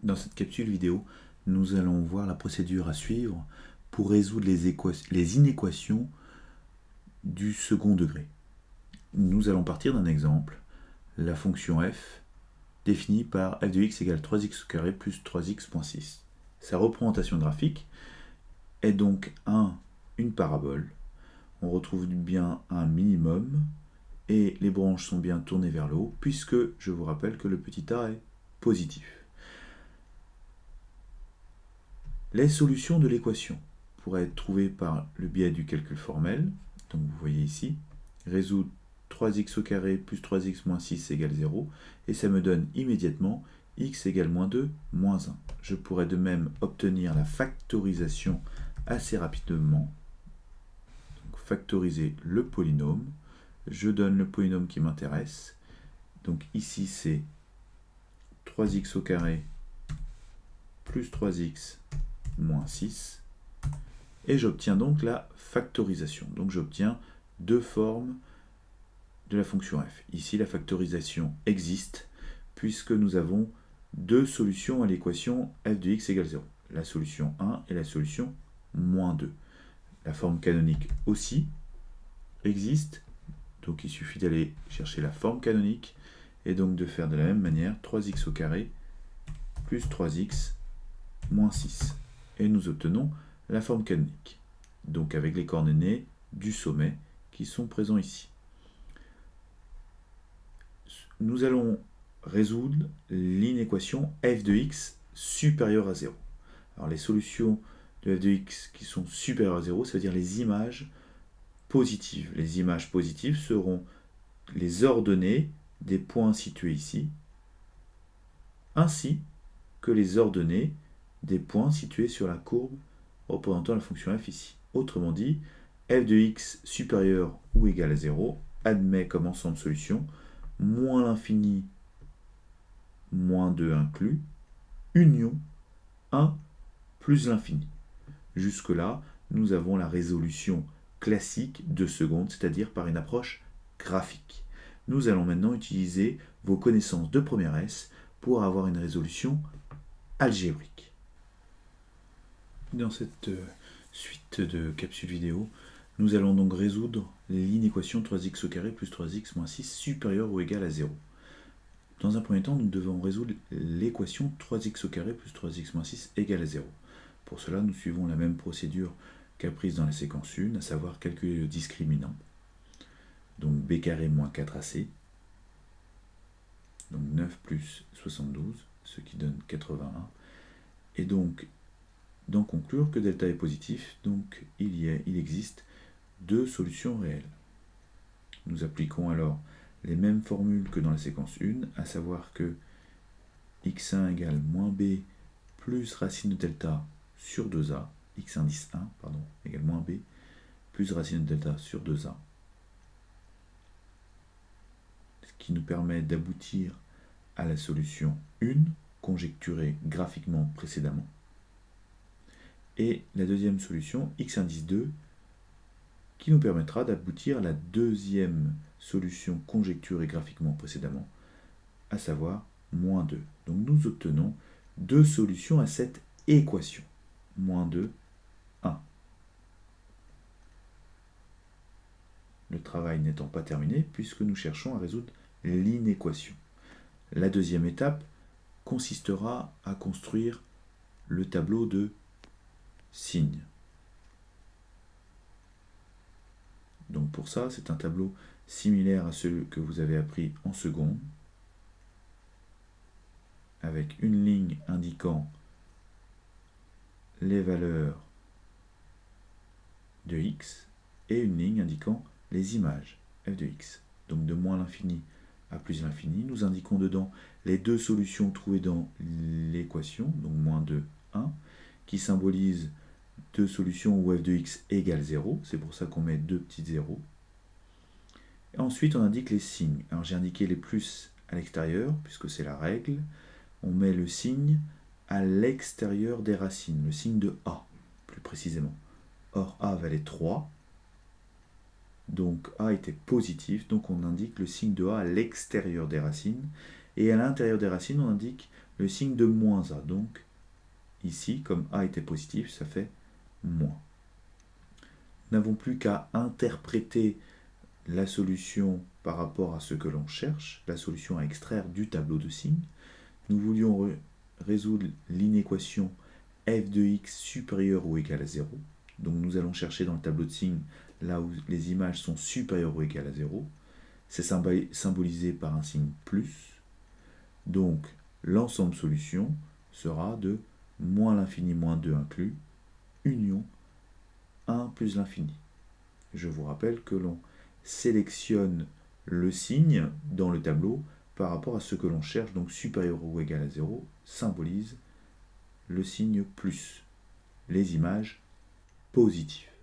Dans cette capsule vidéo, nous allons voir la procédure à suivre pour résoudre les inéquations du second degré. Nous allons partir d'un exemple, la fonction f définie par f de x égale 3x au carré plus 3x moins 6. Sa représentation graphique est donc une parabole. On retrouve bien un minimum et les branches sont bien tournées vers le haut puisque je vous rappelle que le petit a est positif. Les solutions de l'équation pourraient être trouvées par le biais du calcul formel. Donc vous voyez ici, résoudre 3x au carré plus 3x moins 6 égale 0, et ça me donne immédiatement x égale moins 2, moins 1. Je pourrais de même obtenir la factorisation assez rapidement. Donc factoriser le polynôme. Je donne le polynôme qui m'intéresse. Donc ici c'est 3x au carré plus 3x moins 6, et j'obtiens donc la factorisation. Donc j'obtiens deux formes de la fonction f. Ici, la factorisation existe puisque nous avons deux solutions à l'équation f de x égale 0. La solution 1 et la solution moins 2. La forme canonique aussi existe, donc il suffit d'aller chercher la forme canonique et donc de faire de la même manière 3x au carré plus 3x moins 6. Et nous obtenons la forme canonique, donc avec les coordonnées du sommet qui sont présents ici. Nous allons résoudre l'inéquation f de x supérieure à 0. Alors les solutions de f de x qui sont supérieures à 0, ça veut dire les images positives. Les images positives seront les ordonnées des points situés ici, ainsi que les ordonnées des points situés sur la courbe représentant la fonction f ici. Autrement dit, f de x supérieur ou égal à 0 admet comme ensemble solution moins l'infini, moins 2 inclus, union 1 plus l'infini. Jusque-là, nous avons la résolution classique de seconde, c'est-à-dire par une approche graphique. Nous allons maintenant utiliser vos connaissances de première S pour avoir une résolution algébrique. Dans cette suite de capsules vidéo, nous allons donc résoudre l'inéquation 3x au carré plus 3x moins 6 supérieure ou égale à 0. Dans un premier temps, nous devons résoudre l'équation 3x au carré plus 3x moins 6 égale à 0. Pour cela, nous suivons la même procédure qu'apprise dans la séquence 1, à savoir calculer le discriminant. Donc b carré moins 4ac, donc 9 plus 72, ce qui donne 81. Et donc, d'en conclure que delta est positif, donc il existe deux solutions réelles. Nous appliquons alors les mêmes formules que dans la séquence 1, à savoir que x1 égale moins b plus racine de delta sur 2a, x indice 1, égale moins b plus racine de delta sur 2a, ce qui nous permet d'aboutir à la solution 1, conjecturée graphiquement précédemment, et la deuxième solution, x indice 2, qui nous permettra d'aboutir à la deuxième solution conjecturée graphiquement précédemment, à savoir moins 2. Donc nous obtenons deux solutions à cette équation. Moins 2, 1. Le travail n'étant pas terminé, puisque nous cherchons à résoudre l'inéquation. La deuxième étape consistera à construire le tableau de signes. Donc pour ça, c'est un tableau similaire à celui que vous avez appris en seconde, avec une ligne indiquant les valeurs de x et une ligne indiquant les images f de x. Donc de moins l'infini à plus l'infini, nous indiquons dedans les deux solutions trouvées dans l'équation, donc moins 2, 1, qui symbolisent deux solutions où f de x égale 0, c'est pour ça qu'on met deux petits zéros. Et ensuite on indique les signes. Alors j'ai indiqué les plus à l'extérieur, puisque c'est la règle. On met le signe à l'extérieur des racines, le signe de a, plus précisément. Or a valait 3, donc a était positif, donc on indique le signe de a à l'extérieur des racines, et à l'intérieur des racines on indique le signe de moins A. Donc, ici, comme A était positif, ça fait moins. Nous n'avons plus qu'à interpréter la solution par rapport à ce que l'on cherche, la solution à extraire du tableau de signes. Nous voulions résoudre l'inéquation f de x supérieur ou égal à 0. Donc nous allons chercher dans le tableau de signes là où les images sont supérieures ou égales à 0. C'est symbolisé par un signe plus. Donc l'ensemble solution sera de moins l'infini moins 2 inclus, union 1 plus l'infini. Je vous rappelle que l'on sélectionne le signe dans le tableau par rapport à ce que l'on cherche, donc supérieur ou égal à 0 symbolise le signe plus, les images positives.